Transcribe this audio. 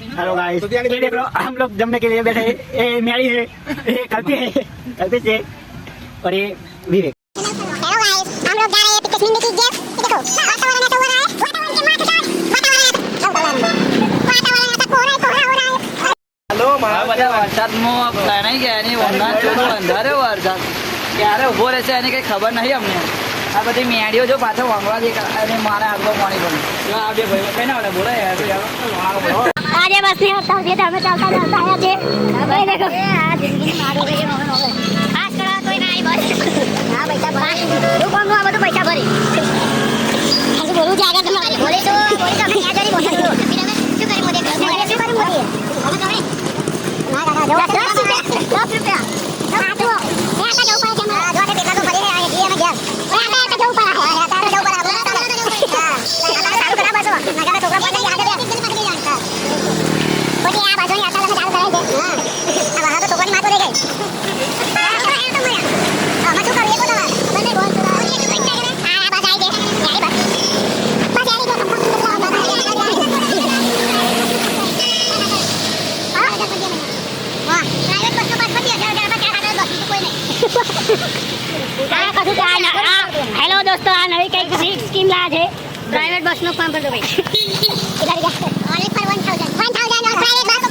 Hello guys, ये देख लो हम लोग जमने के लिए बैठे हैं। ये मैरी है, ये कल्पित है और ये विवेक। हेलो गाइस, हम लोग जा रहे हैं पिकनिक की गेम। देखो वातावरण ऐसा हो रहा है, वातावरण के मार्केट वातावरण ऐसा कोहरा हो रहा है। हेलो આ બધા વરસાદમાં પ્લાન ગયા એની વંદાન ચોથો અંધારે વરસાદ ક્યારે ઉભો રહેશે એની કઈ ખબર નહીં અમને આ બધી મેડીઓ જો પાછળ વાંગવા દે અને મારે આગળ પાણી પણ જો આ બે ભાઈ કઈ ના બોલે બોલે યાર આજે બસ ને હતા જે તમે ચાલતા આયા છે ભાઈ દેખો આ જિંદગી મારો ગઈ નો આ કરા તોય ના આવી બસ હા પૈસા ભરી તું કોણ આ બધું પૈસા ભરી હજુ બોલું છે આગળ તમે બોલે તો તમે આ જરી બોલો શું કરી મોદે શું કરી મોદે હવે તમે ના કાકા જો 10 રૂપિયા હા તો એ આટા જવું પડે છે મારા જોડે પેલા તો ભરી રહ્યા છીએ અમે ગયા આટા જવું પડે આટા જવું પડે હા સારું કરા બસો નગર છોકરા પણ આગળ પછી આ બાજુની આટા લઈને ચાલુ કરાય છે હા આ બહાર તો છોકરાની માતો રહી ગઈ આમાં શું કરીએ બોલા બંને બોલ તો આ બાજુ આવી દે યારી બસ યારી તો हेलो दोस्तों आ नई कई स्कीम ला है प्राइवेट बस नो काम कर दो भाई इधर जा ओनली फॉर 1000 और प्राइवेट बस